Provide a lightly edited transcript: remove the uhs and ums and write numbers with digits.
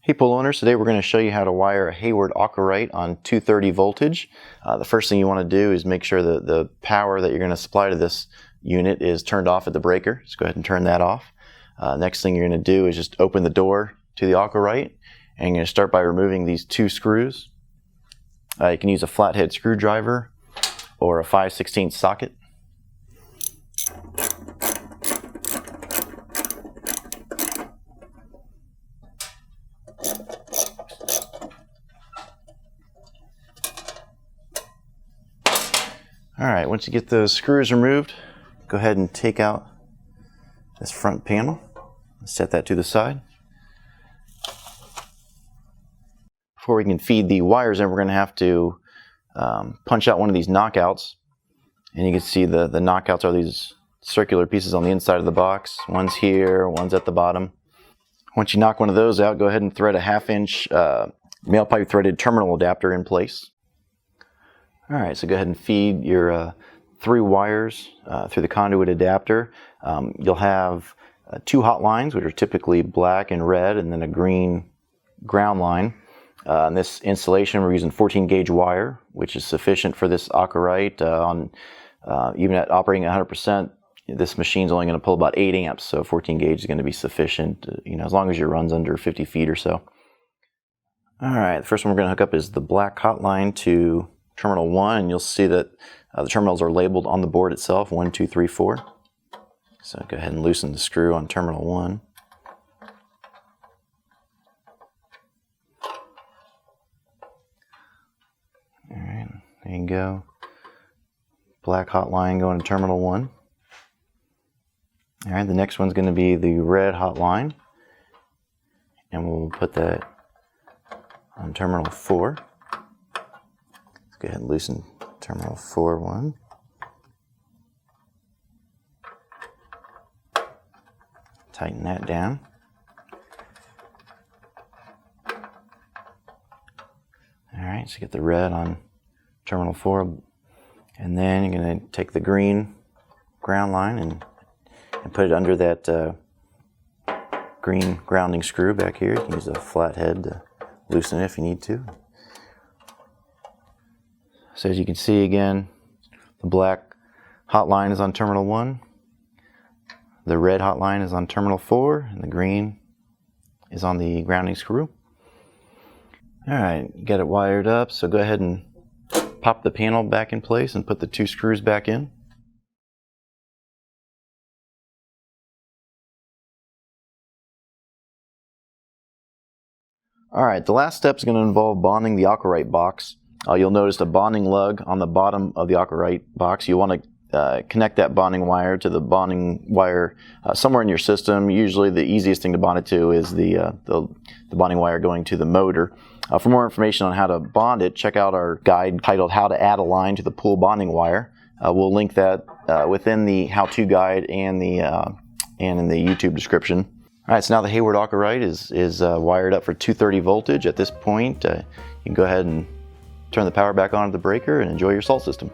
Hey pool owners, today we're going to show you how to wire a Hayward Aquarite on 230 voltage. The first thing you want to do is make sure that the power that you're going to supply to this unit is turned off at the breaker. Just go ahead and turn that off. Next thing you're going to do is just open the door to the Aquarite, and you're going to start by removing these two screws. You can use a flathead screwdriver or a 5/16 socket. Alright, once you get those screws removed, go ahead and take out this front panel. Set that to the side. Before we can feed the wires in, we're going to have to punch out one of these knockouts. And you can see the knockouts are these circular pieces on the inside of the box. One's here, one's at the bottom. Once you knock one of those out, go ahead and thread a 1/2-inch male pipe threaded terminal adapter in place. Alright, so go ahead and feed your 3 wires through the conduit adapter. You'll have 2 hot lines, which are typically black and red, and then a green ground line. In this installation, we're using 14 gauge wire, which is sufficient for this Aquarite. Even at operating at 100%, this machine's only going to pull about 8 amps, so 14 gauge is going to be sufficient, as long as your run's under 50 feet or so. Alright, the first one we're going to hook up is the black hot line to terminal 1, and you'll see that the terminals are labeled on the board itself, 1, 2, 3, 4. So go ahead and loosen the screw on terminal 1. Alright, there you go. Black hot line going to terminal 1. Alright, the next one's going to be the red hot line, and we'll put that on terminal 4. Go ahead and loosen terminal 4 one. Tighten that down. Alright, so get the red on terminal 4, and then you're going to take the green ground line and put it under that green grounding screw back here. You can use a flathead to loosen it if you need to. So as you can see again, the black hot line is on terminal 1, the red hot line is on terminal 4, and the green is on the grounding screw. Alright, you got it wired up, so go ahead and pop the panel back in place and put the 2 screws back in. Alright, the last step is going to involve bonding the Aquarite box. You'll notice a bonding lug on the bottom of the Aquarite box. You want to connect that bonding wire to the bonding wire somewhere in your system. Usually the easiest thing to bond it to is the bonding wire going to the motor. For more information on how to bond it, check out our guide titled How to Add a Line to the Pool Bonding Wire. We'll link that within the how-to guide and in the YouTube description. Alright, so now the Hayward Aquarite is wired up for 230 voltage. At this point, you can go ahead and turn the power back on to the breaker and enjoy your salt system.